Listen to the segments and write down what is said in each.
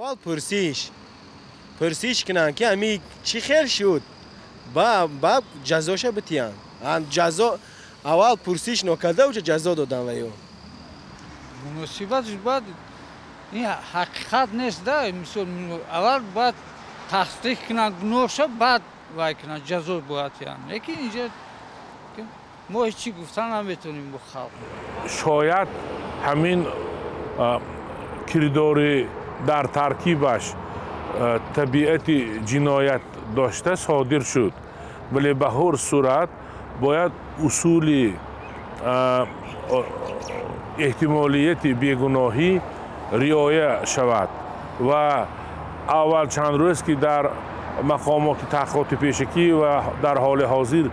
اول پرسیش کنن که همی چی خیر شد با جزاش بتیان جزا اول پرسیش نکرده و چه جزا دادن ویو مناسبتش باید این حقیقت نیست ده مثال اول باید تصدیق کنن گناهش بعد وای کنن جزا باید یعنی لیکن اینجا ما هیچی گفتن نمیتونیم با خلق شاید همین کردار در ترکیبش طبیعت جنایت داشته صادر شد ولی به هر صورت باید اصول احتمالیت بیگناهی رعایت شود و اول چند روز که در مقامات تحقیقات پیشکی و در حال حاضر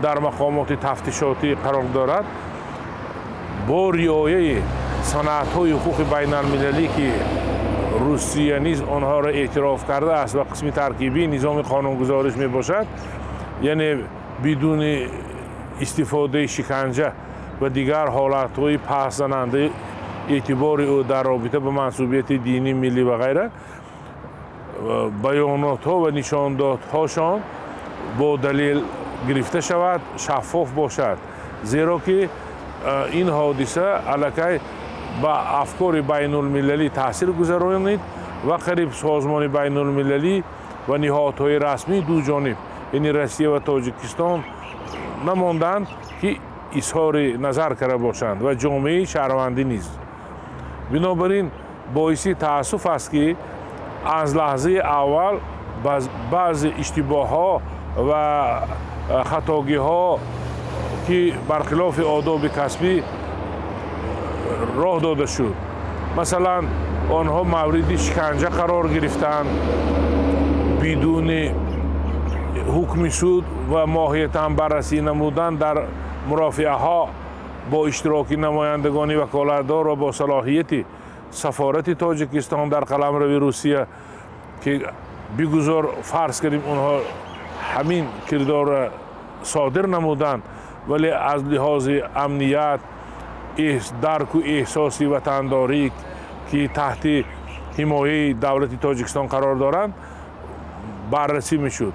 در مقامات تفتیشاتی قرار دارد با رعایت صنعت‌های حقوق بین المللی که روسیه نیز آنها را اعتراف کرده است و قسم ترکیبی نظام قانونگذاریش می باشد یعنی بدون استفاده شکنجه و دیگر حالت‌های پس زننده اعتبار او در رابطه با منسوبیت دینی ملی و غیره بیانات‌ها و نشاندادهاشان با دلیل گرفته شود شفاف باشد زیرا که این حادثه علاقه با افکار بین المللی تاثیر گذرانید و قریب سازمان بین المللی و نهادهای رسمی دو جانب یعنی روسیه و تاجیکستان نماندند که اظهار نظر کرده باشند و جامعه شهروندی نیز بنابراین باعث تأسف است که از لحظه اول بعض اشتباه‌ها و خطاگی‌ها که برخلاف آداب کسبی راه داده شد مثلا آنها مورد شکنجه قرار گرفتند بدون حکم سود و ماهیتاً بررسی نمودن در مرافعه ها با اشتراک نمایندگان وکالتدار و با صلاحیت سفارت تاجیکستان در قلمرو روسیه که بگذار فرض کردیم اونها همین کردار صادر نمودند ولی از لحاظ امنیت درک و احساسی وطنداری که تحت حمایه دولت تاجیکستان قرار دارند بررسی میشد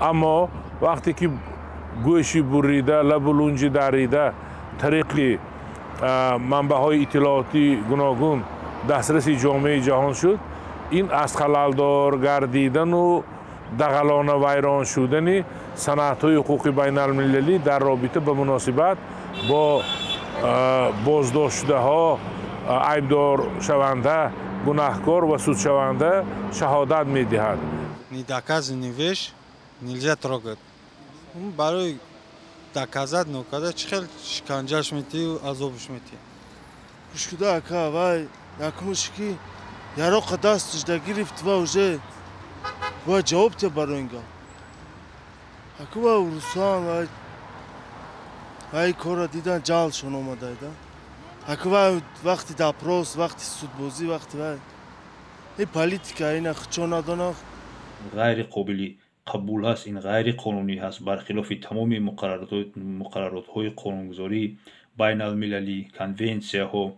اما وقتی که گوشی بریده لب و لنج دریده طریق منبع‌های اطلاعاتی گوناگون دسترس جامعه جهان شد این از خللدار گردیدن و دغلانه ویران شدن صنعت‌های حقوق بین المللی در رابطه به مناسبت با بازداشته ها عیبدار شونده گناهکار و سود شونده شهادت می‌دهد. Недоказанные вещи нельзя трогать. برای доказать نکرده چخیل شکنجهش میتی و عذابش میتی. Şurada aka vay yakmış ki yarok dastış da girift va uje va cevap te baronga. Akva Rusan vay vay kora didan cal şun omadaydı. Akva vakti da pros vakti sudbozi vakti vay. ای politika اینا خچونا دانا غیر قابل قبول هست این غیر قانونی هست برخلاف تمام مقررات های قانونگذاری بین المللی کنونسیا ها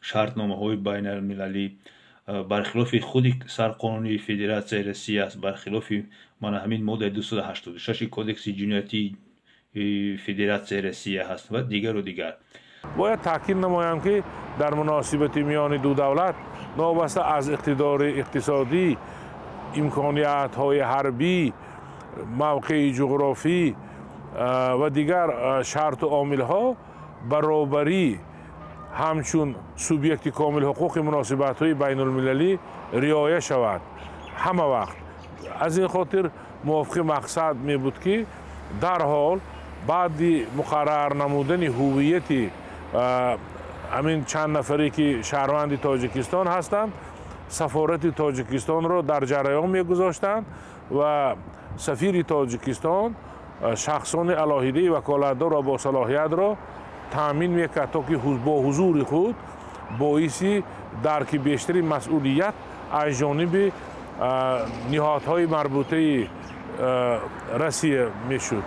شرطنامه های بین المللی برخلاف خود سرقانونی فدراسیون روسیه است برخلاف من همین ماده 286 کودکس جنایتی فدراسیون روسیه هست و دیگر و دیگر باید تاکید نمایم که در مناسبت میان دو دولت نابسته از اقتدار اقتصادی امکانیت های حربی موقع جغرافی و دیگر شرط و عامل ها برابری همچون سوبیکت کامل حقوق مناسبت های بین المللی رعایت شود همه وقت از این خاطر موافق مقصد می بود که در حال بعد مقرر نمودن هویت همین چند نفری که شهروند تاجیکستان هستند سفارت تاجیکستان را در جریان میگذاشتند و سفیر تاجیکستان شخصان علاهیده وکالتدار و با صلاحیت را تامین میکرد تا که با حضور خود باعث درک بیشتری مسئولیت از جانب نهادهای مربوطه روسیه میشد.